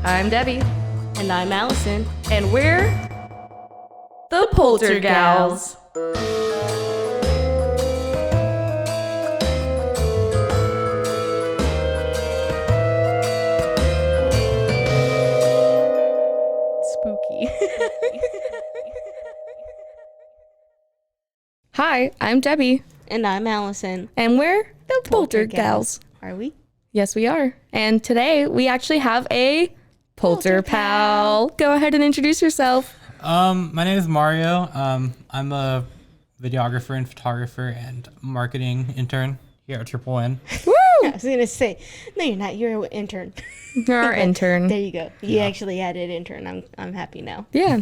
I'm Debbie. And I'm Allison. And we're the Poltergals. Spooky. Hi, I'm Debbie. And I'm Allison. And we're the Poltergals. Are we? Yes, we are. And today we actually have a Polter Pal. Go ahead and introduce yourself. My name is Mario. I'm a videographer and photographer and marketing intern here at Triple N. Woo! I was going to say, no, you're not. You're an intern. You're our intern. There you go. You actually added intern. I'm happy now. Yeah.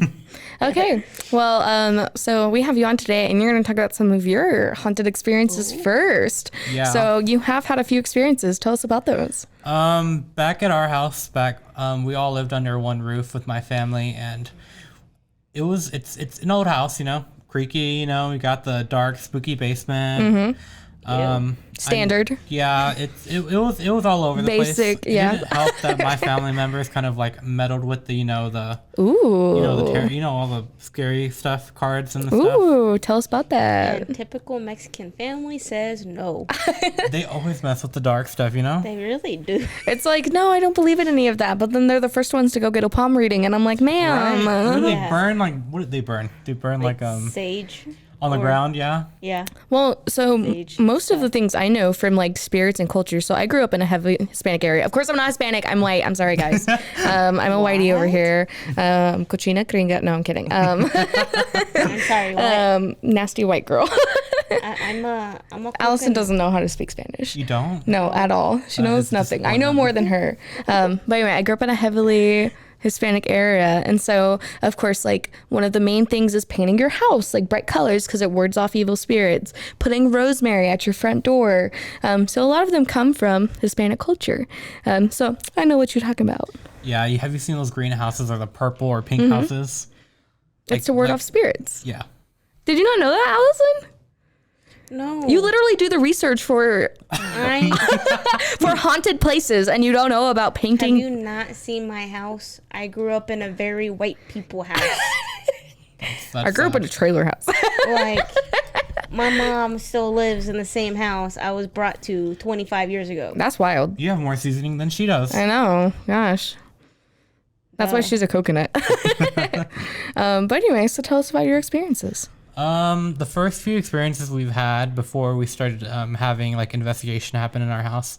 Okay. Well, so we have you on today, and you're going to talk about some of your haunted experiences first. Yeah. So you have had a few experiences. Tell us about those. Back at our house, we all lived under one roof with my family, and it's an old house, creaky, we got the dark, spooky basement. Standard. It was all over the place. Basic, yeah. It didn't help that my family members kind of like meddled with the Ooh. all the scary stuff, cards and the Ooh, tell us about that. And typical Mexican family says no. stuff. They always mess with the dark stuff, They really do. It's like, no, I don't believe in any of that. But then they're the first ones to go get a palm reading, and I'm like, ma'am. What do Yeah. they burn? What did they burn? They burn like Sage. on the or- ground, yeah. Yeah. Well, so Sage most of the things I know from like spirits and culture. So I grew up in a heavy Hispanic area. Of course, I'm not Hispanic. I'm white. I'm sorry, guys. I'm a whitey over here. Cochina gringa. No, I'm kidding. I'm sorry. What? Nasty white girl. I'm a Allison doesn't know how to speak Spanish. You don't? No, at all. She knows it's nothing. I know more than her. But anyway, I grew up in a heavily Hispanic area. And so, of course, like one of the main things is painting your house like bright colors because it wards off evil spirits, putting rosemary at your front door. So a lot of them come from Hispanic culture. So I know what you're talking about. Yeah, have you seen those greenhouses or the purple or pink houses? It's to ward off spirits. Yeah. Did you not know that, Allison? No. You literally do the research for haunted places, and you don't know about Have painting. you not seen my house? I grew up in a very white people house. I grew up in a trailer house. Like, my mom still lives in the same house I was brought to 25 years ago. That's wild. You have more seasoning than she does. I know. Gosh. That's why she's a coconut. But anyway, so tell us about your experiences. The first few experiences we've had before we started having like investigation happen in our house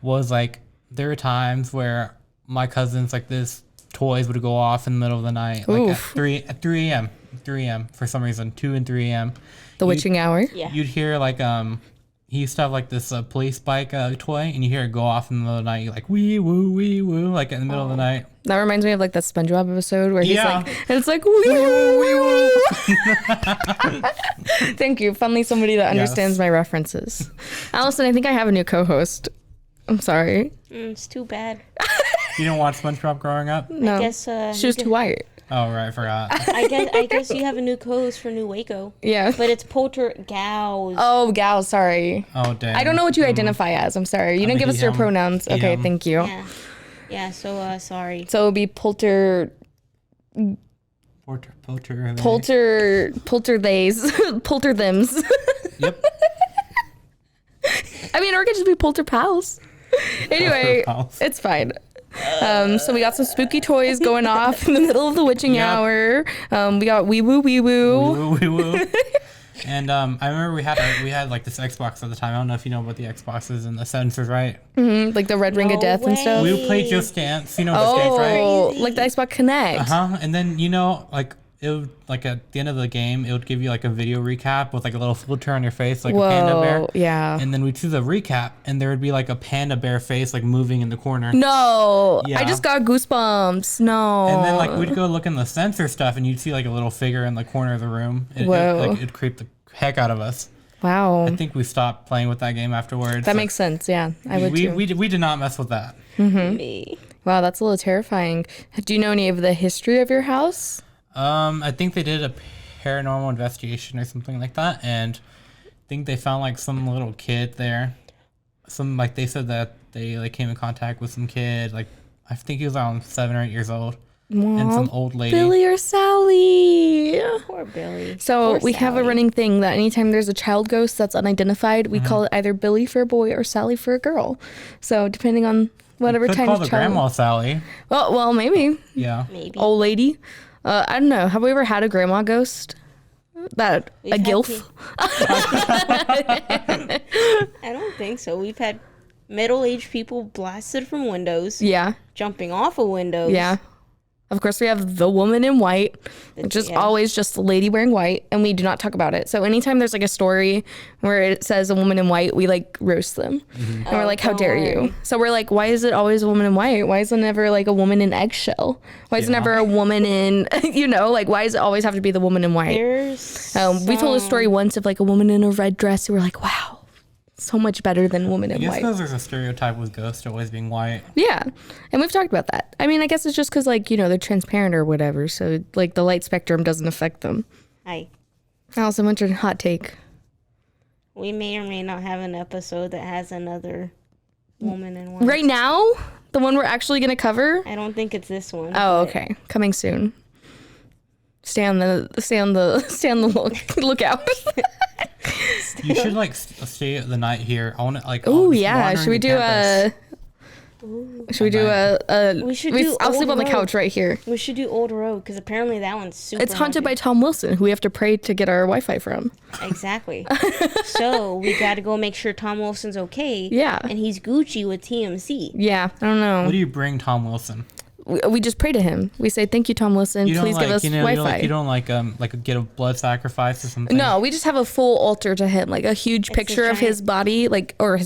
was like there were times where my cousins like this toys would go off in the middle of the night, like at Oof. 3 a.m. for some reason, 2 and 3 a.m. The witching hour. Yeah. You'd hear like he used to have like this police bike toy, and you hear it go off in the middle of the night. You're like wee woo, like in the middle of the night. That reminds me of like that SpongeBob episode where he's Yeah. like, and it's like, wee woo, wee woo. Thank you. Finally, somebody that understands my references. Allison, I think I have a new co-host. I'm sorry. It's too bad. You didn't watch SpongeBob growing up? No, I guess she was too white. Oh right, I forgot. I guess you have a new co-host for New Waco. Yeah. But it's Poltergals. Oh, gal, sorry. Oh dang. I don't know what you identify as. I'm sorry. You I'm didn't a give us he, your him. pronouns. He, Okay, him. thank you. Yeah. Yeah, so sorry. So it would be Polter theys, polter thems. Yep. I mean, or it could just be polter pals. Anyway, Pals. it's fine. So we got some spooky toys going off in the middle of the witching Yep. hour. We got wee woo. Wee woo. And I remember we had like this Xbox at the time. I don't know if you know about the Xboxes and the sensors, right? Like the red ring of No death and stuff. way. We would play Just Dance. You know Just Dance, right? Oh, like the Xbox Connect. And then like it would like at the end of the game it would give you like a video recap with like a little filter on your face like a panda bear. Whoa, yeah. And then we'd see the recap and there would be like a panda bear face like moving in the corner. No, Yeah. I just got goosebumps. No. And then like we'd go look in the sensor stuff and you'd see like a little figure in the corner of the room. Whoa. It'd creep the heck out of us. Wow. I think we stopped playing with that game afterwards. That makes sense. Yeah, I would too. we did not mess with that. Me. Wow, that's a little terrifying. Do you know any of the history of your house? I think they did a paranormal investigation or something like that, and I think they found like some little kid there. Some like they said that they like came in contact with some kid like I think he was around 7 or 8 years old. And some old lady. Billy or Sally. Poor Billy. So Poor we have a Sally. running thing that anytime there's a child ghost that's unidentified, we call it either Billy for a boy or Sally for a girl. So depending on whatever Could time call the the child. grandma Sally. Well, maybe Yeah. Maybe. old lady. I don't know. Have we ever had a grandma ghost? That We've a had gilf? I don't think so. We've had middle-aged people blasted from windows, Yeah, jumping off of windows. yeah. Of course, we have the woman in white, which is Yeah. always just the lady wearing white, and we do not talk about it. So anytime there's like a story where it says a woman in white, we like roast them, and we're like, "How dare you?" So we're like, "Why is it always a woman in white? Why is it never like a woman in eggshell? Why is it Yeah. never a woman in like why does it always have to be the woman in white?" There's We told a story once of like a woman in a red dress. We were like, "Wow, so much better than woman I in guess white." because there's a stereotype with ghosts always being white. Yeah, and we've talked about that. I mean, I guess it's just because like they're transparent or whatever, so like the light spectrum doesn't affect them. Hi. Allison, what's your hot take? We may or may not have an episode that has another woman in white. Right now, the one we're actually gonna cover. I don't think it's this one. Oh, but okay, coming soon. Stay on the lookout. You should like stay the night here. I want to like. Oh just yeah, wandering should we the do campus. Should we do a? We should do I'll sleep Old on the Road. couch right here. We should do Old Road because apparently that one's super. It's haunted by Tom Wilson, who we have to pray to get our Wi-Fi from. Exactly. So we got to go make sure Tom Wilson's okay. Yeah. And he's Gucci with TMC. Yeah, I don't know. What do you bring Tom Wilson? We just pray to him. We say, "Thank you, Tom Wilson. You don't Please give us Wi-Fi." You don't like get a blood sacrifice or something. No, we just have a full altar to him, like a huge picture of his giant-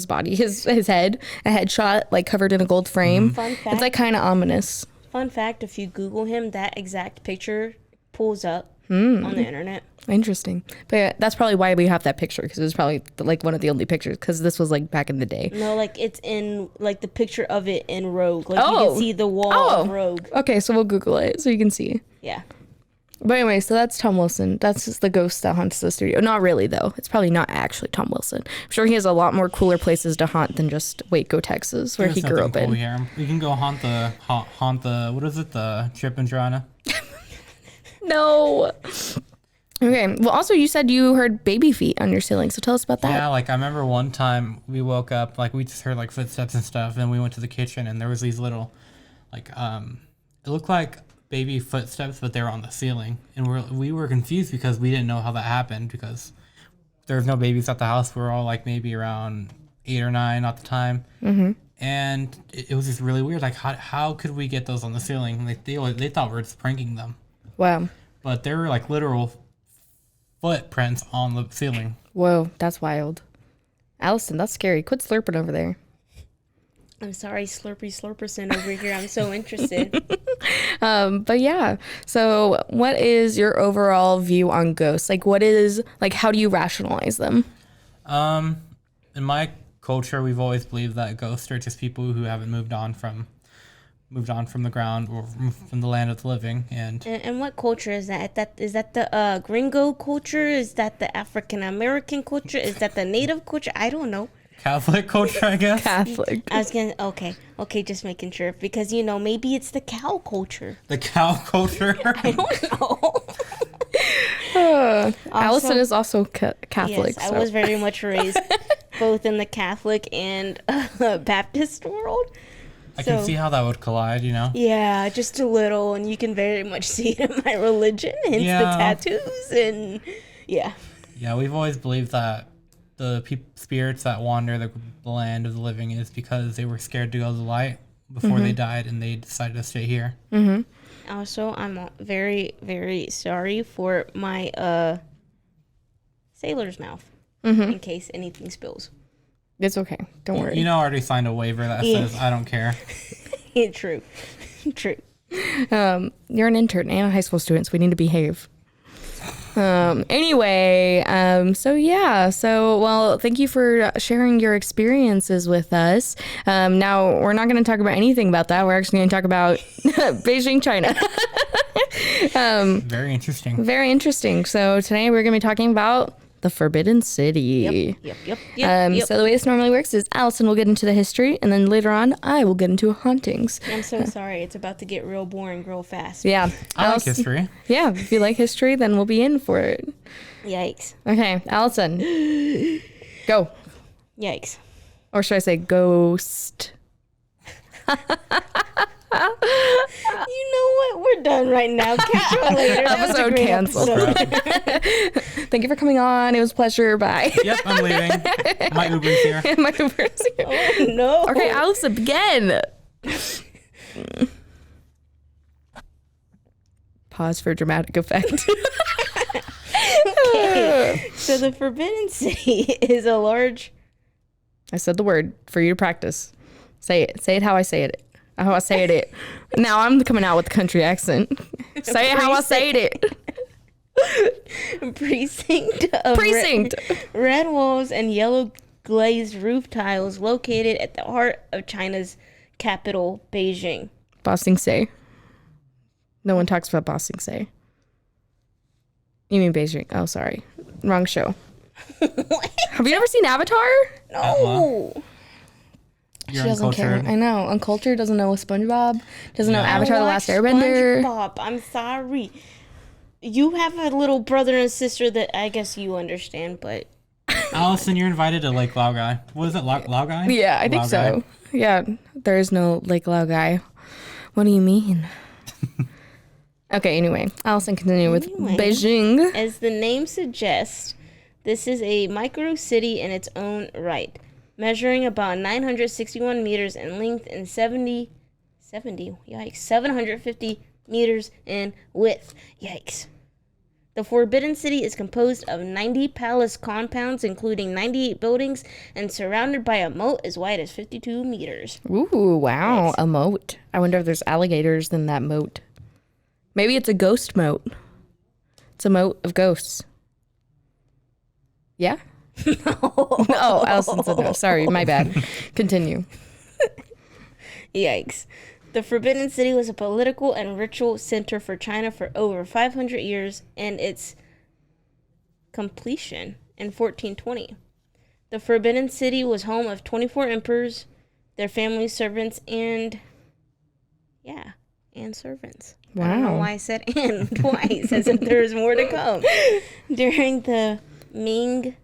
body, his head, a headshot, like covered in a gold frame. Fun fact. It's like kind of ominous. Fun fact: if you Google him, that exact picture pulls up on the internet. Interesting, but yeah, that's probably why we have that picture because it was probably like one of the only pictures because this was like back in the day. No, like it's in like the picture of it in Rogue. Like you Oh. can see the wall Oh. of Rogue. Okay, so we'll Google it so you can see. Yeah. But anyway, so that's Tom Wilson. That's just the ghost that haunts the studio. Not really though. It's probably not actually Tom Wilson. I'm sure he has a lot more cooler places to haunt than just Waco, Texas, where There's he grew nothing up cool in. here. We can go haunt the what is it, the Trip and Joanna? No. Okay. Well, also you said you heard baby feet on your ceiling, so tell us about that. Yeah, like I remember one time we woke up, like we just heard like footsteps and stuff, and we went to the kitchen and there was these little, like it looked like baby footsteps, but they were on the ceiling, and we were confused because we didn't know how that happened because there was no babies at the house. We were all like maybe around 8 or 9 at the time, and it was just really weird. Like how could we get those on the ceiling? Like they thought we were just pranking them, Wow. but there were like literal footprints on the ceiling. Whoa, that's wild. Allison, that's scary. Quit slurping over there. I'm sorry, Slurperson over here. I'm so interested. But yeah, so what is your overall view on ghosts? Like, how do you rationalize them? In my culture, we've always believed that ghosts are just people who haven't moved on from the ground or from the land of the living. And what culture is that? Is that the gringo culture? Is that the African American culture? Is that the native culture? I don't know. Catholic culture, I guess. Catholic. I was gonna okay, just making sure because maybe it's the cow culture. The cow culture. I don't know. Allison is also Catholic. Yes, so. I was very much raised both in the Catholic and Baptist world. I can So- see how that would collide, Yeah, just a little, and you can very much see it in my religion, hence Yeah. the tattoos, and yeah. Yeah, we've always believed that the spirits that wander the land of the living is because they were scared to go to the light before they died, and they decided to stay here. Also, I'm very, very sorry for my sailor's mouth in case anything spills. It's okay. Don't worry. I already signed a waiver that Yeah. says I don't care. True. True. You're an intern and a high school student, so we need to behave. Anyway, well, thank you for sharing your experiences with us. Now, we're not going to talk about anything about that. We're actually going to talk about Beijing, China. Very interesting. Very interesting. So today we're going to be talking about the Forbidden City. Yep. So the way this normally works is Allison will get into the history, and then later on, I will get into hauntings. I'm so sorry. It's about to get real boring real fast. Yeah. I like Allison- history. Yeah, if you like history, then we'll be in for it. Yikes. Okay, Allison, go. Yikes. Or should I say ghost? You know what? We're done right now. Catch you later. That was a Episode great canceled. episode. Thank you for coming on. It was a pleasure. Bye. Yep, I'm leaving. My Uber's here. My Uber's here. Oh, no. Okay, Allison, begin. Pause for dramatic effect. So the Forbidden City is a large... I said the word for you to practice. Say it. Say it how I say it. How I say it. Now I'm coming out with the country accent. Say it how I say it. precinct of Precinct. red walls and yellow glazed roof tiles located at the heart of China's capital, Beijing. Bossing Say. No one talks about Bossing Say. You mean Beijing? Oh, sorry. Wrong show. Have you ever seen Avatar? No. She You're doesn't care. uncultured. I know. Uncultured, doesn't know SpongeBob, doesn't know Avatar the Last Airbender. SpongeBob. I'm sorry. You have a little brother and sister that I guess you understand, but Allison, you're invited to Lake Laogai. What is it, Laogai? Yeah, I think so. Yeah, there is no Lake Laogai. What do you mean? Okay, anyway, Allison, continue with Beijing. as the name suggests, this is a micro city in its own right, measuring about 961 meters in length and 750 meters in width. Yikes. The Forbidden City is composed of 90 palace compounds, including 98 buildings, and surrounded by a moat as wide as 52 meters. Ooh, wow, a moat. I wonder if there's alligators in that moat. Maybe it's a ghost moat. It's a moat of ghosts. Yeah? No, Allison said no. Sorry, my bad. Continue. Yikes. The Forbidden City was a political and ritual center for China for over 500 years and its completion in 1420. The Forbidden City was home of 24 emperors, their families, servants, and servants. I don't know Wow. why I said and twice, as if there's more to come. During the Ming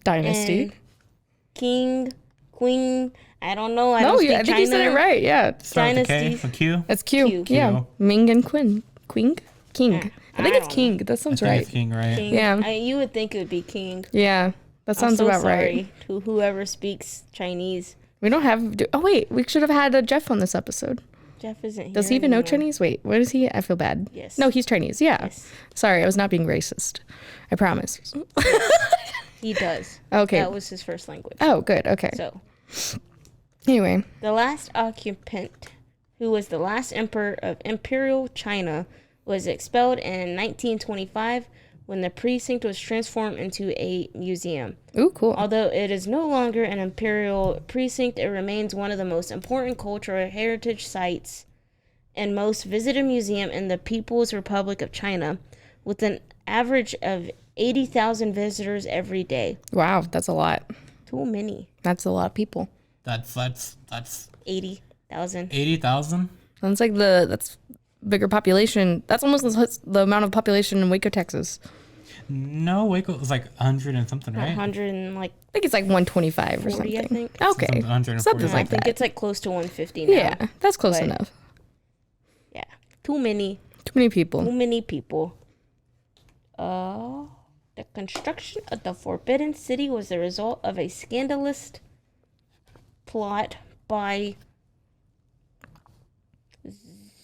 Dynasty. and Queen, I don't know. I No, don't speak I think you said it China. right. Yeah. Start with a K, Dynasties. a Q. That's Q. Q. Yeah. Q. Ming and Queen. King? I think I it's don't King. That sounds I think right. it's King, right? King. Yeah. You would think it would be King. Yeah. That sounds I'm so about sorry right. to whoever speaks Chinese. We don't have. Oh, wait. We should have had a Jeff on this episode. Jeff isn't here. Does he even know anymore. Chinese? Wait, what is he? I feel bad. Yes. No, he's Chinese. Yeah. Yes. Sorry, I was not being racist. I promise. He does. Okay. That was his first language. Oh, good. Okay. So, Anyway. the last occupant, who was the last emperor of Imperial China, was expelled in 1925 when the precinct was transformed into a museum. Ooh, cool. Although it is no longer an imperial precinct, it remains one of the most important cultural heritage sites and most visited museum in the People's Republic of China, with an average of 80,000 visitors every day. Wow, that's a lot. Too many. That's a lot of people. That's 80,000. 80,000. That's like that's bigger population. That's almost the amount of population in Waco, Texas. No, Waco was like 100 and something, right? 100 and like I think it's like 125 or 40, something. I think. Okay. Something 140. Something I like think that. it's like close to 150 now. Yeah, that's close But- enough. Yeah. Too many. Too many people. Too many people. The construction of the Forbidden City was the result of a scandalous plot by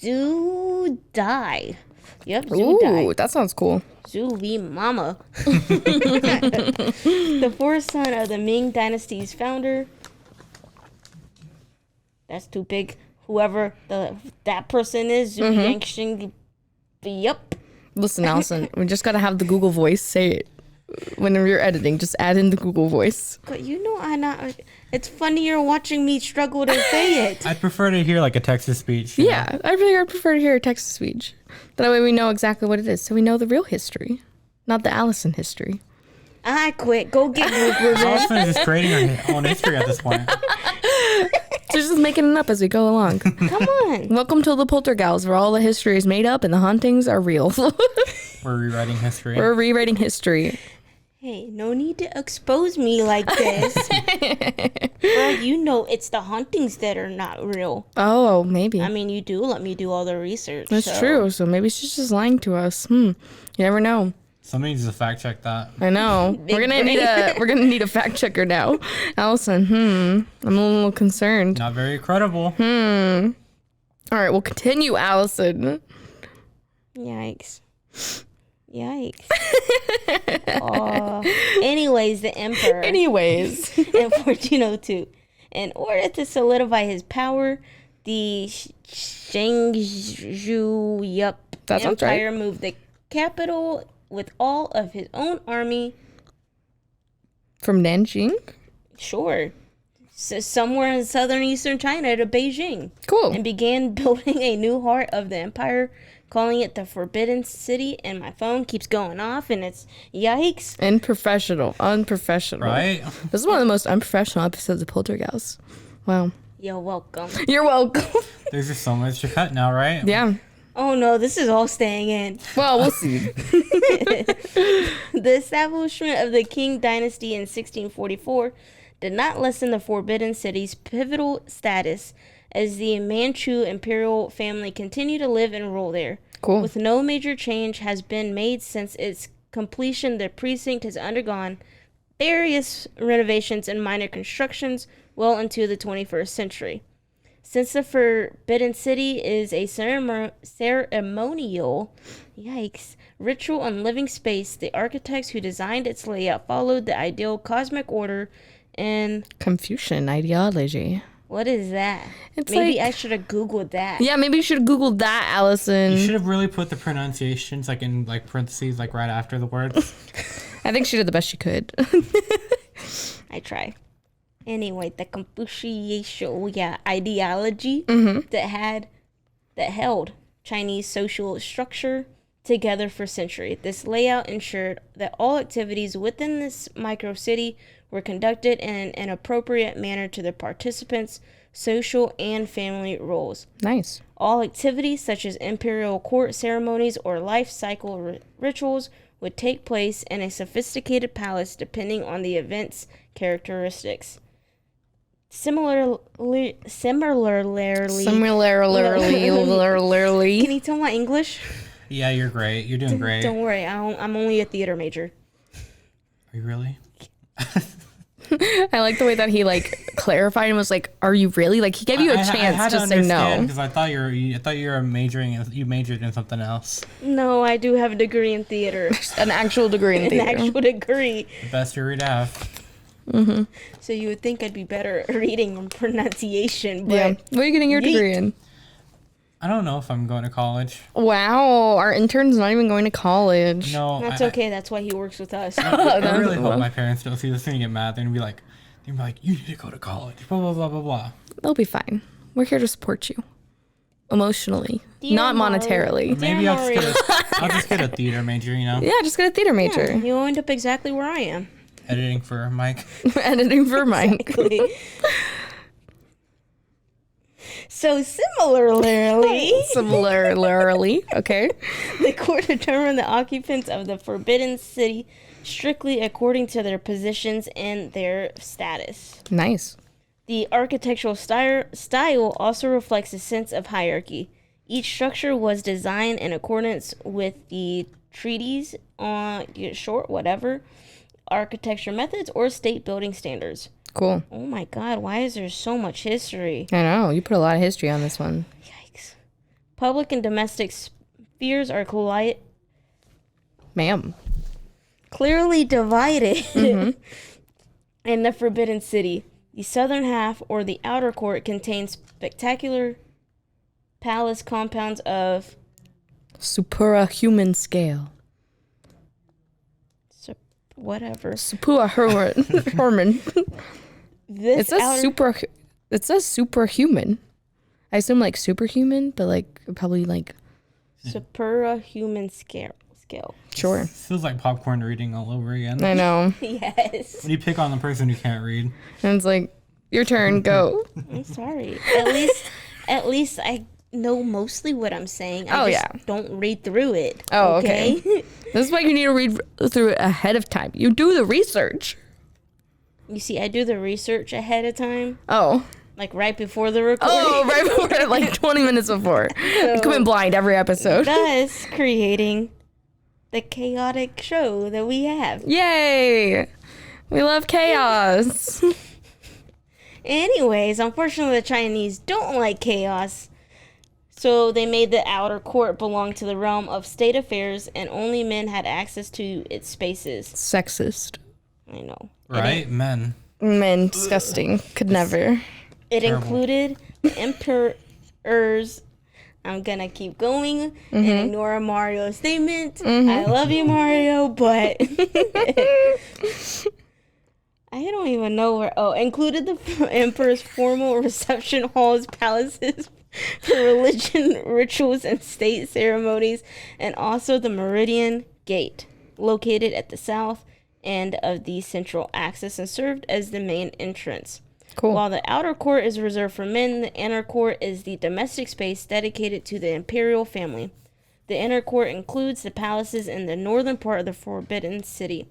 Zhu Dai. Yep, Zhu Dai. Ooh, that sounds cool. Zhu V Mama. The fourth son of the Ming Dynasty's founder. That's too big. Whoever that person is, Zhu Yangxing. Yep. Listen, Allison, we just gotta have the Google voice say it. Whenever you're editing, just add in the Google voice. But you know, it's funnier watching me struggle to say it. I'd prefer to hear like a Texas speech. you know? Yeah, I prefer to hear a Texas speech. That way we know exactly what it is. So we know the real history, not the Allison history. I quit. Go get Groove Ribbon. Allison is just creating her own history at this point. She's just making it up as we go along. Come on. Welcome to the Poltergals, where all the history is made up and the hauntings are real. We're rewriting history. We're rewriting history. Hey, no need to expose me like this. Well, you know it's the hauntings that are not real. Oh, maybe. I mean, you do let me do all the research. That's so. true. So maybe she's just lying to us. You never know. Somebody needs to fact check that. I know. Big we're gonna need a fact checker now. Allison, I'm a little concerned. Not very credible. All right, we'll continue, Allison. Yikes. Yikes. Anyways, the emperor. Anyways. In 1402. In order to solidify his power, the Shangju That sounds right. Empire moved the capital with all of his own army. From Nanjing? Sure. So somewhere in southern eastern China to Beijing. Cool. And began building a new heart of the empire, calling it the Forbidden City. And my phone keeps going off, and it's yikes. Unprofessional. Right? This is one of the most unprofessional episodes of Poltergeist. Wow. You're welcome. You're welcome. There's just so much to cut now, right? Yeah. Oh no, this is all staying in. Well, we'll see. The establishment of the Qing dynasty in 1644 did not lessen the Forbidden City's pivotal status, as the Manchu imperial family continued to live and rule there. Cool. With no major change has been made since its completion, the precinct has undergone various renovations and minor constructions well into the 21st century. Since the Forbidden City is a ceremonial, ritual and living space, the architects who designed its layout followed the ideal cosmic order and... Confucian ideology. What is that? It's Maybe like- I should have Googled that. Yeah, maybe you should have Googled that, Allison. You should have really put the pronunciations like in like parentheses, like right after the words. I think she did the best she could. I try. Anyway, the Confucian ideology that held Chinese social structure together for centuries. This layout ensured that all activities within this micro city were conducted in an appropriate manner to the participants' social and family roles. Nice. All activities such as imperial court ceremonies or life cycle rituals would take place in a sophisticated palace depending on the event's characteristics. Similarly, can you tell my English? Yeah, you're great. You're doing great. Don't worry, I'm only a theater major. Are you really? I like the way that he clarified and was like, "Are you really?" Like he gave you a chance to say no. Because I thought you were you majored in something else. No, I do have a degree in theater. An actual degree in An theater. actual degree. The best you would have. So you would think I'd be better at reading and pronunciation, but Yeah. What are you getting your Yeet. degree in? I don't know if I'm going to college. Wow, our intern's not even going to college. No, that's okay. That's why he works with us. I really hope my parents don't see this and get mad. They're gonna be like, you need to go to college. Blah blah blah blah blah. They'll be fine. We're here to support you. Emotionally. Dear Not Mari. monetarily. Maybe I'll Mario. just get a theater major. You know, Yeah, just get a theater major. You'll end up exactly where I am. editing for Mike. Editing for Mike. Exactly. So Similarly. Okay. the court determined the occupants of the Forbidden City strictly according to their positions and their status. Nice. The architectural style also reflects a sense of hierarchy. Each structure was designed in accordance with the treaties on architecture methods or state building standards. Cool. Oh my God, why is there so much history? I know. You put a lot of history on this one. Yikes. Public and domestic spheres are Ma'am. clearly divided in the Forbidden City. The southern half, or the outer court, contains spectacular palace compounds of Supra-human scale. whatever. Herman. This It says superhuman. I assume like superhuman, but probably Supra-human scale. scale. Sure. Feels like popcorn reading all over again. I know. Yes. When you pick on the person who can't read. And it's like, your turn, go. I'm sorry. At least I know mostly what I'm saying. I just don't read through it. Oh, okay. This is why you need to read through it ahead of time. You do the research. You see, I do the research ahead of time. Oh. Like right before the recording. Oh, right before, like 20 minutes before. You come in blind every episode. Thus creating the chaotic show that we have. Yay! We love chaos. Anyways, unfortunately, the Chinese don't like chaos. So they made the outer court belong to the realm of state affairs, and only men had access to its spaces. Sexist. I know. Right? Men. Men, disgusting. Could never. It Terrible. included the emperors. I'm gonna keep going and ignore Mario's statement. I love you, Mario, but I don't even know where. Oh, included the emperor's formal reception halls, palaces for religion, rituals, and state ceremonies, and also the Meridian Gate, located at the south end of the central axis and served as the main entrance. Cool. While the outer court is reserved for men, the inner court is the domestic space dedicated to the imperial family. The inner court includes the palaces in the northern part of the Forbidden City.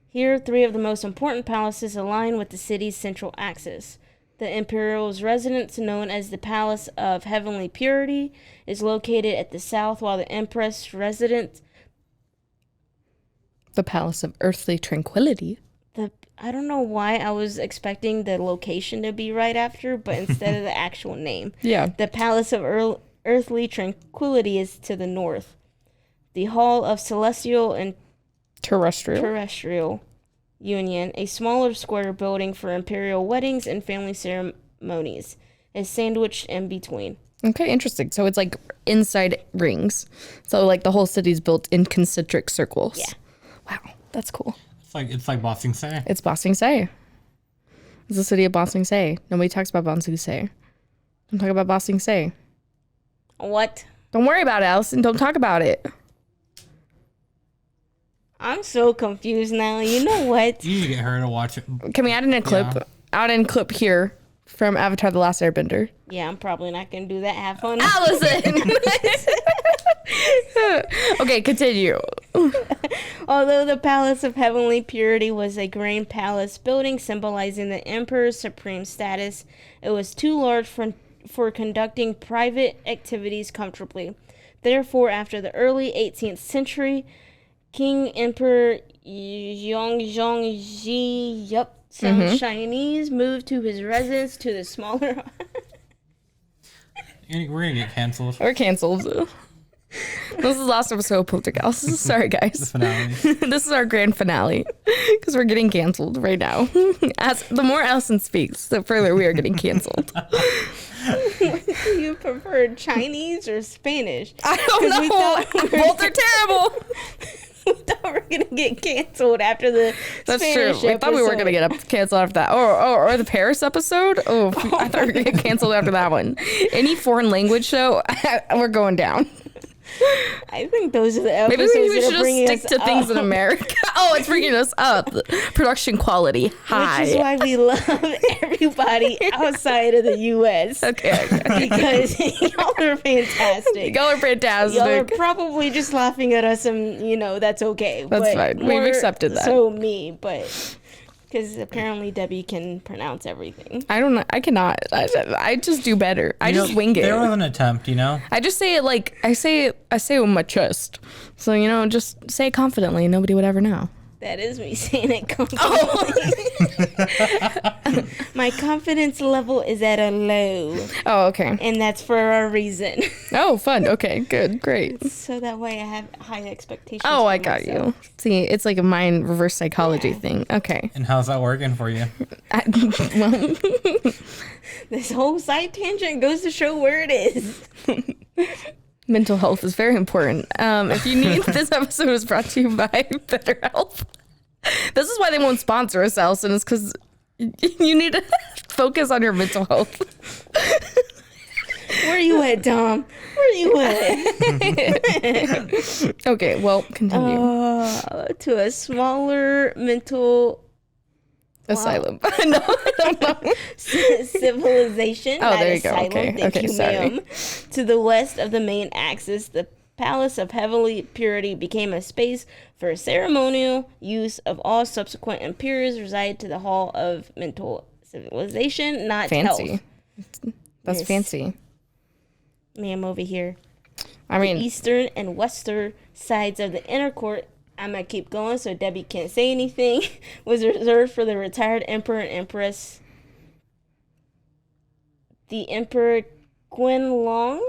Here, 3 of the most important palaces align with the city's central axis. The Imperial's residence, known as the Palace of Heavenly Purity, is located at the south, while the Empress' residence, The Palace of Earthly Tranquility. I don't know why I was expecting the location to be right after, but instead of the actual name. Yeah. The Palace of Earthly Tranquility is to the north. The Hall of Celestial and Terrestrial. Union, a smaller square building for imperial weddings and family ceremonies, is sandwiched in between. Okay, interesting. So it's like inside rings. So like the whole city's built in concentric circles. Yeah. Wow, that's cool. It's like Ba Sing Se. It's Ba Sing Se. It's the city of Ba Sing Se. Nobody talks about Ba Sing Se. Don't talk about Ba Sing Se. What? Don't worry about it, Allison. Don't talk about it. I'm so confused now. You know what? You need to get her to watch it. Can we add in a clip? Yeah. Add in a clip here from Avatar: The Last Airbender. Yeah, I'm probably not gonna do that. Have fun. Allison! Okay, continue. Although the Palace of Heavenly Purity was a grand palace building symbolizing the emperor's supreme status, it was too large for conducting private activities comfortably. Therefore, after the early 18th century, King Emperor Yongzheng some Chinese moved to his residence to the smaller... We're going to get canceled. We're canceled. This is the last episode of Poltergeist. Sorry, The guys. finale. This is our grand finale because we're getting canceled right now. As the more Allison speaks, the further we are getting canceled. You prefer Chinese or Spanish? I don't know. Both are terrible. We thought we were gonna get canceled after the That's Spanish true. We thought we were gonna episode. get canceled after that, or the Paris episode. Oh, I thought we were gonna get canceled after that one. Any foreign language show, we're going down. I think those are the Maybe episodes we that should are just bringing stick us to things in up. America. Oh, it's bringing us up. Production quality high. Which is why we love everybody outside of the U.S. Okay. Because y'all are fantastic. Y'all are fantastic. Y'all are probably just laughing at us, and that's okay. That's but fine. We've more accepted that. So me, but because apparently Debbie can pronounce everything. I don't know. I cannot. I just do better. I just wing it. There was an attempt, I just say it like I say it with my chest. So just say it confidently. Nobody would ever know. That is me saying it confidently. My confidence level is at a low, Oh, okay. and that's for a reason. Oh, fun. Okay, good, great. So that way I have high expectations. Oh, for I got myself. you. See, it's like a mind reverse psychology thing. Okay. And how's that working for you? Well, This whole side tangent goes to show where it is. mental health is very important. If you need, this episode is brought to you by BetterHelp. This is why they won't sponsor us, Allison, is because you need to focus on your mental health. Where you at, Dom? Where you at? Okay, well, continue. To a smaller mental Asylum. No, I don't know. civilization. Oh, not there you go. asylum, Okay, thank okay, you, sorry. ma'am. To the west of the main axis, the Palace of Heavenly Purity became a space for ceremonial use of all subsequent imperials resided to the Hall of Mental Civilization, not Fancy. health. That's Yes. fancy. Ma'am, over here. I mean, Eastern and western sides of the inner court, I'm going to keep going so Debbie can't say anything, was reserved for the retired emperor and empress. The Emperor Qianlong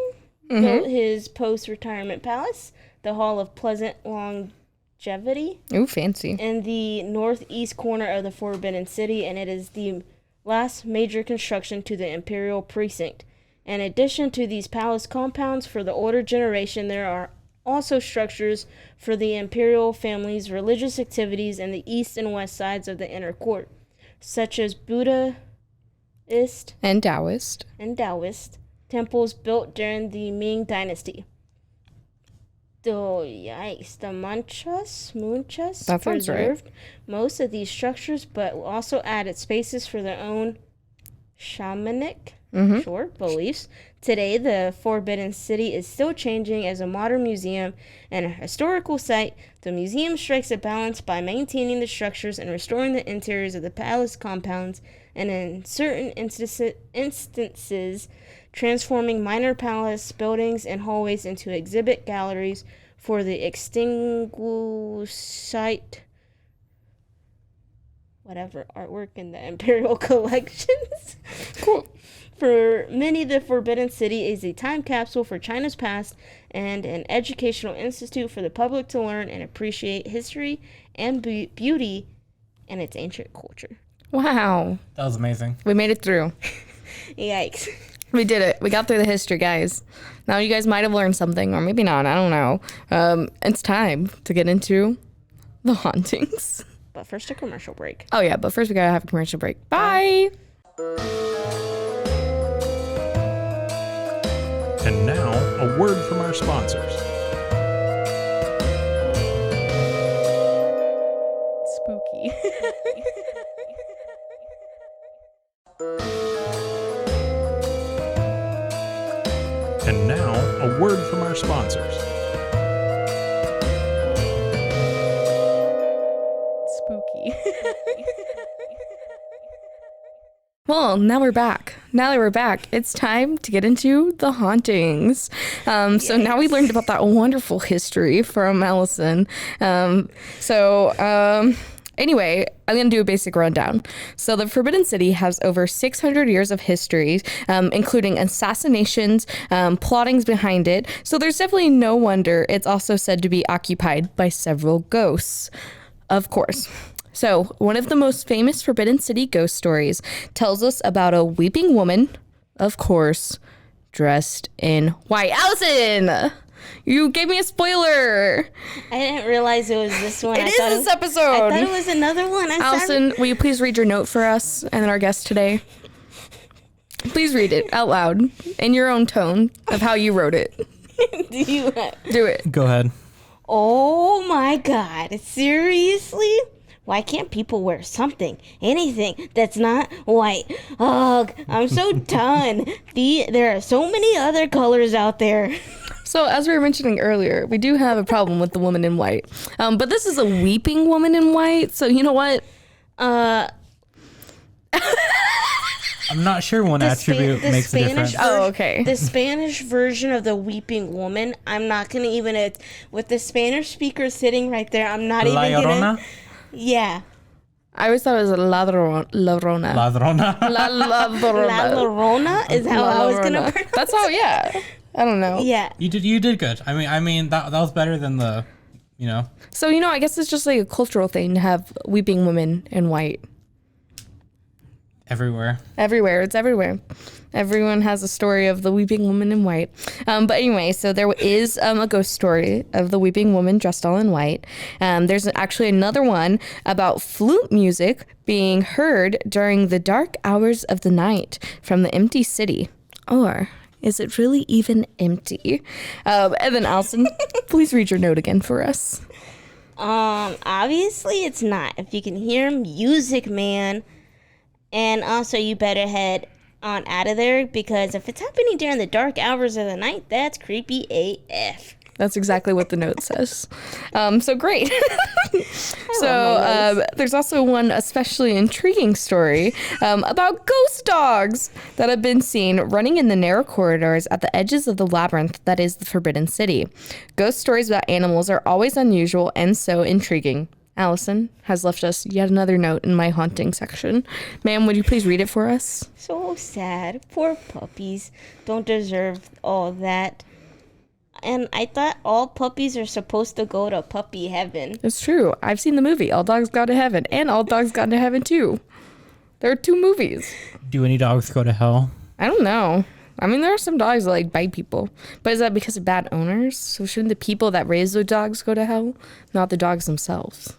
built his post-retirement palace, the Hall of Pleasant Longevity, ooh, fancy. in the northeast corner of the Forbidden City, and it is the last major construction to the Imperial Precinct. In addition to these palace compounds for the older generation, there are also structures for the imperial family's religious activities in the east and west sides of the inner court, such as Buddhist And Taoist. and Taoist temples built during the Ming Dynasty. The Munchas That sounds right. preserved most of these structures, but also added spaces for their own shamanic beliefs. Today, the Forbidden City is still changing as a modern museum and a historical site. The museum strikes a balance by maintaining the structures and restoring the interiors of the palace compounds, and in certain instances, transforming minor palace buildings and hallways into exhibit galleries for the extinguished whatever artwork in the imperial collections. Cool. For many, the Forbidden City is a time capsule for China's past and an educational institute for the public to learn and appreciate history and beauty and its ancient culture. Wow. That was amazing. We made it through. Yikes. We did it. We got through the history, guys. Now you guys might have learned something, or maybe not. I don't know. It's time to get into the hauntings. But first, a commercial break. Oh, yeah, but first we gotta have a commercial break. Bye. And now, a word from our sponsors. Spooky. And now, a word from our sponsors. Spooky. Well, now we're back. Now that we're back, it's time to get into the hauntings. So now we learned about that wonderful history from Allison. Anyway, I'm going to do a basic rundown. So the Forbidden City has over 600 years of history, including assassinations, plottings behind it. So there's definitely no wonder it's also said to be occupied by several ghosts. Of course. So one of the most famous Forbidden City ghost stories tells us about a weeping woman, of course, dressed in white. Allison! You gave me a spoiler. I didn't realize it was this one. It is this episode. I thought it was another one. Allison, will you please read your note for us and our guest today? Please read it out loud in your own tone of how you wrote it. Do you? Do it. Go ahead. Oh my God! Seriously? Why can't people wear something, anything that's not white? Ugh, I'm so done. There are so many other colors out there. So as we were mentioning earlier, we do have a problem with the woman in white. But this is a weeping woman in white. So you know what? I'm not sure one attribute makes a difference. Oh, okay. The Spanish version of the weeping woman. I'm not gonna even with the Spanish speaker sitting right there. I'm not La even gonna. Llorona? Yeah, I always thought it was a ladrona. Ladrona. La La Llorona. Llorona is how I was gonna Llorona. pronounce. That's how, yeah. I don't know. Yeah. You did good. I mean that was better than the, you know. So, I guess it's just like a cultural thing to have weeping women in white. Everywhere. Everywhere. It's everywhere. Everyone has a story of the weeping woman in white. But anyway, so there is a ghost story of the weeping woman dressed all in white. There's actually another one about flute music being heard during the dark hours of the night from the empty city. Or Is it really even empty? And then Allison, please read your note again for us. Obviously it's not. If you can hear music, man. And also you better head on out of there, because if it's happening during the dark hours of the night, that's creepy AF. That's exactly what the note says. So great. So there's also one especially intriguing story about ghost dogs that have been seen running in the narrow corridors at the edges of the labyrinth that is the Forbidden City. Ghost stories about animals are always unusual and so intriguing. Allison has left us yet another note in my haunting section. Ma'am, would you please read it for us? So sad. Poor puppies don't deserve all that. And I thought all puppies are supposed to go to puppy heaven. It's true. I've seen the movie All Dogs Go to Heaven and All Dogs Go to Heaven too. There are 2 movies. Do any dogs go to hell? I don't know. I mean, there are some dogs that like bite people, but is that because of bad owners? So shouldn't the people that raise those dogs go to hell, not the dogs themselves?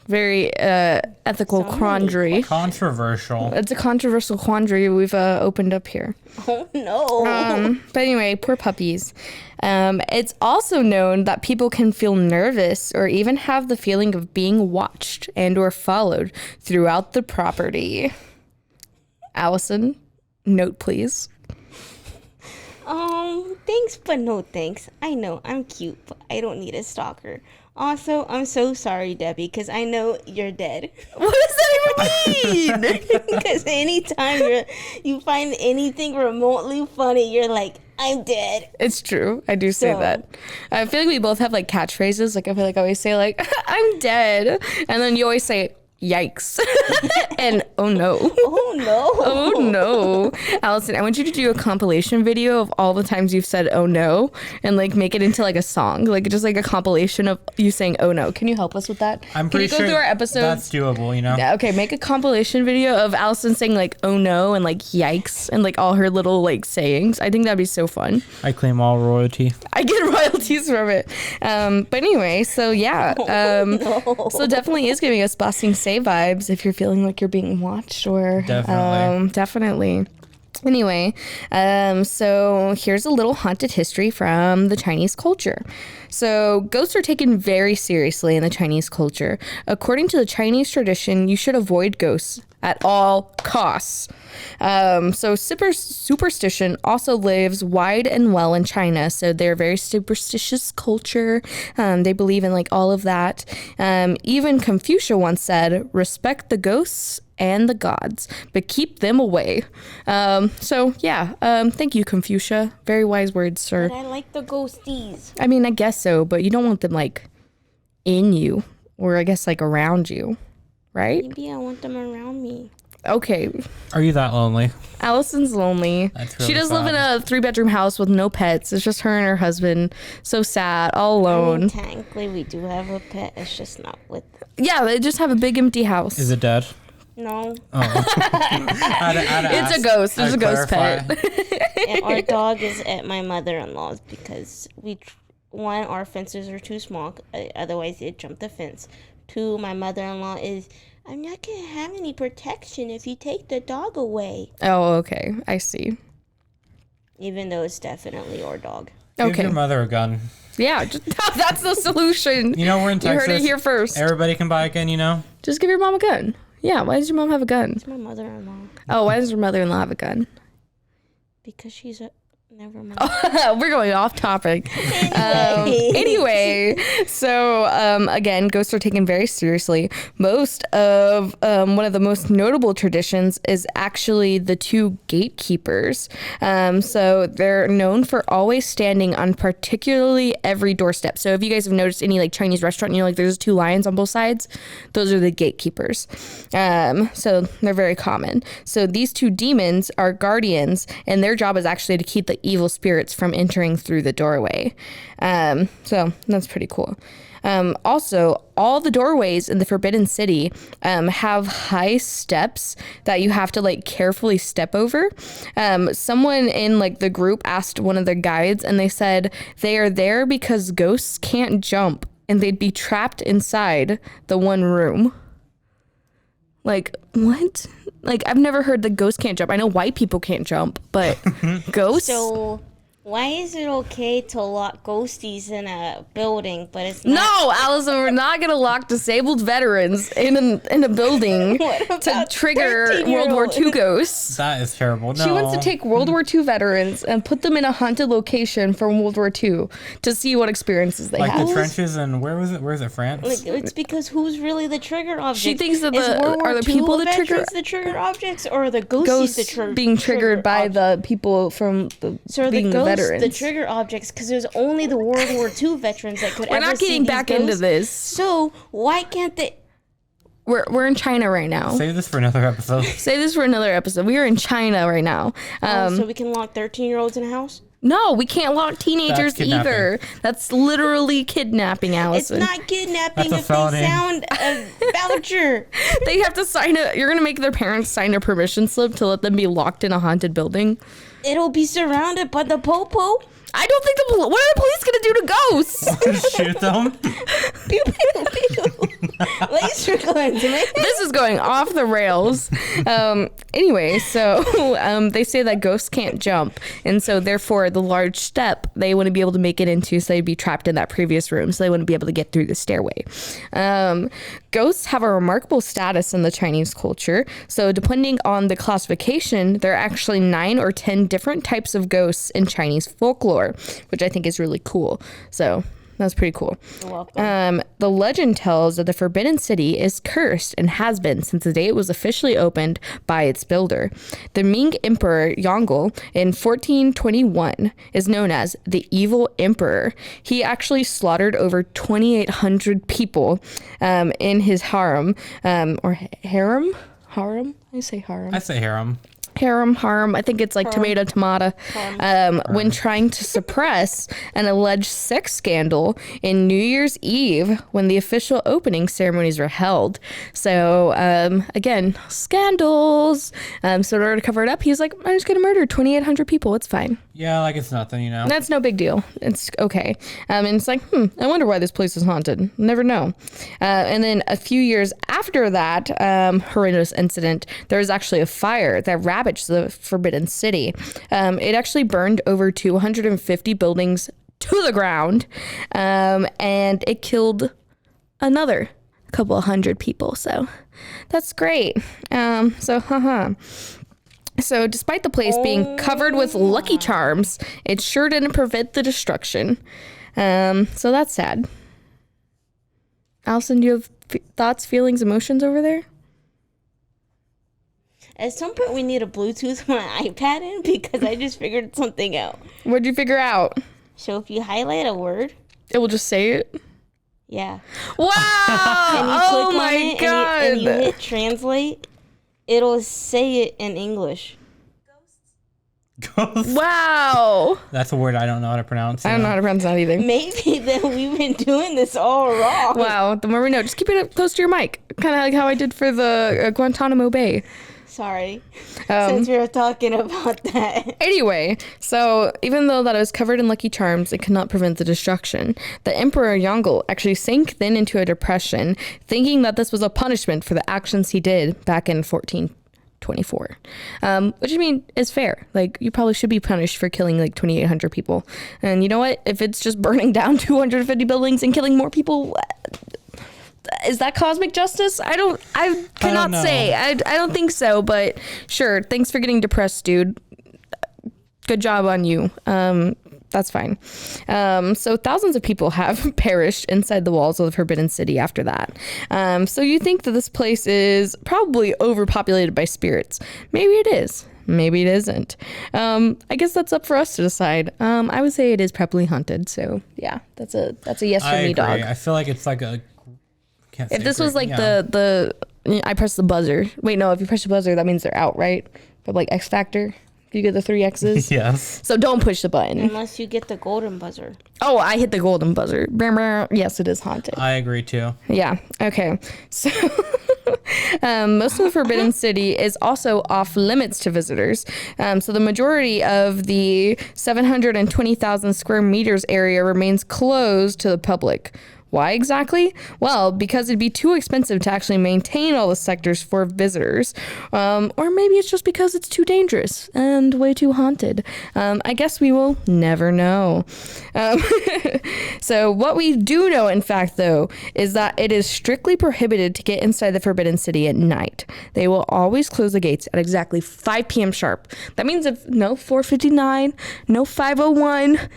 Very ethical quandary. Controversial. It's a controversial quandary we've opened up here. Oh no. But anyway, poor puppies. It's also known that people can feel nervous or even have the feeling of being watched and or followed throughout the property. Allison, note please. Thanks, but no thanks. I know, I'm cute, but I don't need a stalker. Also, I'm so sorry, Debbie, because I know you're dead. What does that even mean? Because anytime you find anything remotely funny, you're like, I'm dead. It's true. I do say So- that. I feel like we both have like catchphrases. Like I feel like I always say like, I'm dead. And then you always say, yikes. And oh no. Oh no. Oh no. Allison, I want you to do a compilation video of all the times you've said oh no and like make it into like a song. Like just like a compilation of you saying oh no. Can you help us with that? I'm Can pretty you go sure through our episodes? that's doable, you know? Yeah, okay, make a compilation video of Allison saying like oh no and like yikes and like all her little like sayings. I think that'd be so fun. I claim all royalty. I get royalties from it. But anyway, so yeah. So definitely is giving us Bossing Say vibes if you're feeling like you're being watched or Definitely. definitely. Anyway, so here's a little haunted history from the Chinese culture. So ghosts are taken very seriously in the Chinese culture. According to the Chinese tradition, you should avoid ghosts at all costs. So superstition also lives wide and well in China. So they're a very superstitious culture. They believe in like all of that. Even Confucius once said, respect the ghosts and the gods, but keep them away. So yeah, thank you, Confucius. Very wise words, sir. But I like the ghosties. I mean, I guess so, but you don't want them like in you or I guess like around you, right? Maybe I want them around me. Okay, Are you that lonely? Allison's lonely. That's She really does live in sad. a 3-bedroom house with no pets. It's just her and her husband. So sad, all I mean, alone. technically, we do have a pet. It's just not with. Yeah, they just have a big empty house. Is it dead? No. It's a ghost. It's a ghost pet. And our dog is at my mother-in-law's because one, our fences are too small. Otherwise, it'd jump the fence. 2, my mother-in-law is, I'm not going to have any protection if you take the dog away. Oh, okay. I see. Even though it's definitely our dog. Give Okay. your mother a gun. Yeah, that's the solution. You know, we're in You Texas. heard it here first. Everybody can buy a gun, you know? Just give your mom a gun. Yeah, why does your mom have a gun? It's my mother-in-law. Oh, why does your mother-in-law have a gun? Because she's a... Never mind. We're going off topic. Anyway, so again, ghosts are taken very seriously. Most of one of the most notable traditions is actually the 2 gatekeepers. So they're known for always standing on particularly every doorstep. So if you guys have noticed any like Chinese restaurant, you know, like there's 2 lions on both sides, those are the gatekeepers. So they're very common. So these 2 demons are guardians, and their job is actually to keep the evil spirits from entering through the doorway. So that's pretty cool. Also, all the doorways in the Forbidden City have high steps that you have to like carefully step over. Someone in like the group asked one of the guides, and they said they are there because ghosts can't jump and they'd be trapped inside the one room. Like, what? Like, I've never heard that ghosts can't jump. I know white people can't jump, but ghosts? So, why is it okay to lock ghosties in a building, but it's not? No, Allison, we're not going to lock disabled veterans in a building What to about trigger World War 13-year-old? II ghosts. That is terrible. No. She wants to take World War II veterans and put them in a haunted location from World War II to see what experiences they like have. the trenches and where was it? Where is it? France? Like, it's because who's really the trigger object? She thinks that Is World War are the II people the trigger veterans the trigger objects, or are the ghosties ghosts the being triggered by objects? the people from the So are being the the ghosts veterans. the trigger objects? Because there's only the World War II veterans that could We're ever not see getting these back into ghosts. this. So why can't they? We're in China right now. Save this for another episode. Save this for another episode. We are in China right now. So we can lock 13-year-olds in a house? No, we can't lock teenagers That's kidnapping. either. That's literally kidnapping, It's Allison. not kidnapping That's a if they felony. sound a voucher. They have to sign a. You're gonna make their parents sign a permission slip to let them be locked in a haunted building. It'll be surrounded by the popo. I don't think what are the police gonna do to ghosts? Shoot them. Pew pew pew. Laser guns, man. This is going off the rails. Anyway, so they say that ghosts can't jump, and so therefore the large step they wouldn't be able to make it into, so they'd be trapped in that previous room, so they wouldn't be able to get through the stairway. Ghosts have a remarkable status in the Chinese culture. So depending on the classification, there are actually 9 or 10 different types of ghosts in Chinese folklore, which I think is really cool. So that's pretty cool. You're welcome. The legend tells that the Forbidden City is cursed and has been since the day it was officially opened by its builder. The Ming Emperor Yongle in 1421 is known as the Evil Emperor. He actually slaughtered over 2,800 people in his harem, or harem? Harem? I say harem. I say harem. Harem. I think it's like tomato. When trying to suppress an alleged sex scandal in New Year's Eve when the official opening ceremonies were held. So, again, scandals. So in order to cover it up, he was like, I'm just going to murder 2,800 people. It's fine. Yeah, like it's nothing, you know. That's no big deal. It's okay. And it's like, I wonder why this place is haunted. Never know. And then a few years after that horrendous incident, there was actually a fire that ravaged the Forbidden City. It actually burned over 250 buildings to the ground, and it killed another couple of hundred people. So that's great. So despite the place being covered with Lucky Charms, it sure didn't prevent the destruction. So that's sad. Allison, do you have thoughts, feelings, emotions over there? At some point, we need a Bluetooth my iPad in because I just figured something out. What'd you figure out? So if you highlight a word, It will just say it. yeah, Wow! and you Oh click my on it god! and you hit translate, it'll say it in English. Ghost. Wow! That's a word I don't know how to pronounce. I don't know how to pronounce that either. Maybe then we've been doing this all wrong. Wow, the more we know. Just keep it up close to your mic. Kind of like how I did for the Guantanamo Bay. Sorry, since we were talking about that. Anyway, so even though that it was covered in Lucky Charms, it could not prevent the destruction. The Emperor Yongle actually sank then into a depression, thinking that this was a punishment for the actions he did back in 1424. Which I mean is fair. Like, you probably should be punished for killing like 2,800 people. And you know what? If it's just burning down 250 buildings and killing more people, is that cosmic justice? I cannot know. say. I don't think so, but sure. Thanks for getting depressed, dude. Good job on you. That's fine. So thousands of people have perished inside the walls of the Forbidden City after that. So you think that this place is probably overpopulated by spirits. Maybe it is. Maybe it isn't. I guess that's up for us to decide. I would say it is probably haunted. So yeah, that's a yes for I me, agree. dog. I feel like it's like a. Can't say If this was agree. like Yeah. the I press the buzzer. Wait, no, if you press the buzzer, that means they're out, right? But like X Factor, you get the 3 X's. Yes. So don't push the button. Unless you get the golden buzzer. Oh, I hit the golden buzzer. Brr, brr. Yes, it is haunted. I agree too. Yeah. Okay. So most of the Forbidden City is also off limits to visitors. So the majority of the 720,000 square meters area remains closed to the public. Why exactly? Well, because it'd be too expensive to actually maintain all the sectors for visitors. Or maybe it's just because it's too dangerous and way too haunted. I guess we will never know. So what we do know, in fact, though, is that it is strictly prohibited to get inside the Forbidden City at night. They will always close the gates at exactly 5 p.m. sharp. That means if no 4:59, no 5:01,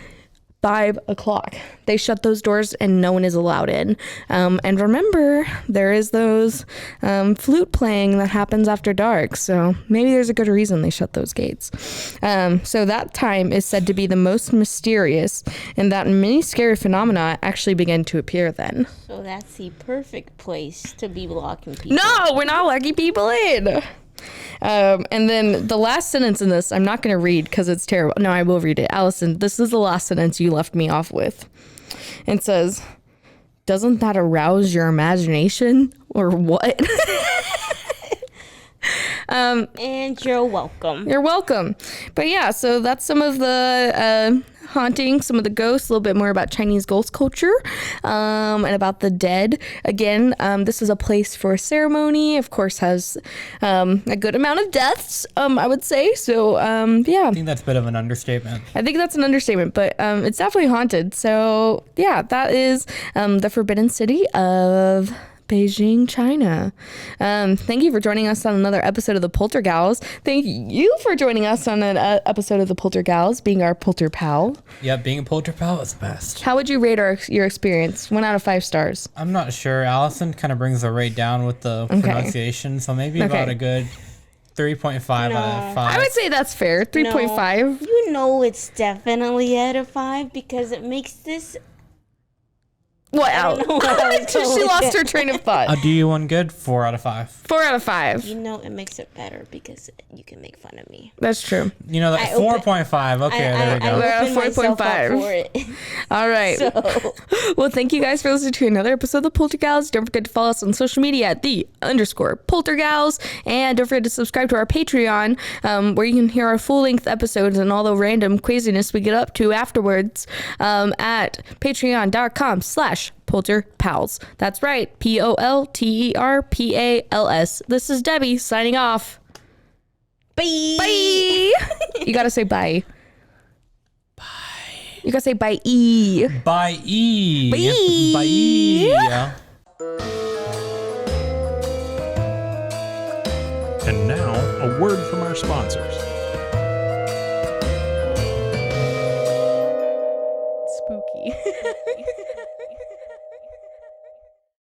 5 o'clock. They shut those doors and no one is allowed in. And remember, there is those flute playing that happens after dark. So maybe there's a good reason they shut those gates. So that time is said to be the most mysterious, and that many scary phenomena actually begin to appear then. So that's the perfect place to be locking people. No, we're not locking people in. And then the last sentence in this, I'm not going to read because it's terrible. No, I will read it. Allison, this is the last sentence you left me off with. It says, doesn't that arouse your imagination or what? And you're welcome. You're welcome. But yeah, so that's some of the haunting, some of the ghosts, a little bit more about Chinese ghost culture, and about the dead. Again, this is a place for ceremony. Of course, has a good amount of deaths, I would say. So yeah, I think that's a bit of an understatement. I think that's an understatement, but it's definitely haunted. So yeah, that is the Forbidden City of Beijing, China. Thank you for joining us on another episode of the Poltergals. Thank you for joining us on an episode of the Poltergals, being our Polter pal. Yeah, being a polter pal is the best. How would you rate your experience? 1 out of 5 stars. I'm not sure. Allison kind of brings the rate down with the pronunciation, so maybe about a good 3.5 out of 5. I would say that's fair. 3.5. You know it's definitely out of 5 because it makes this... What I out? don't know what I was She going lost with. her train of thought. I'll do you one good. 4 out of 5. 4 out of 5. You know it makes it better because you can make fun of me. That's true. You know, that I open- 4.5. Okay, there we go. I opened myself up 4.5. for it. All right. So, Well, thank you guys for listening to another episode of the Poltergals. Don't forget to follow us on social media at _Poltergals. And don't forget to subscribe to our Patreon, where you can hear our full-length episodes and all the random craziness we get up to afterwards, at patreon.com/PolterPals. That's right. POLTERPALS. This is Debbie signing off. bye. Bye. You gotta say bye. Bye. You gotta say bye. Bye. Bye. Bye. And now, a word from our sponsors.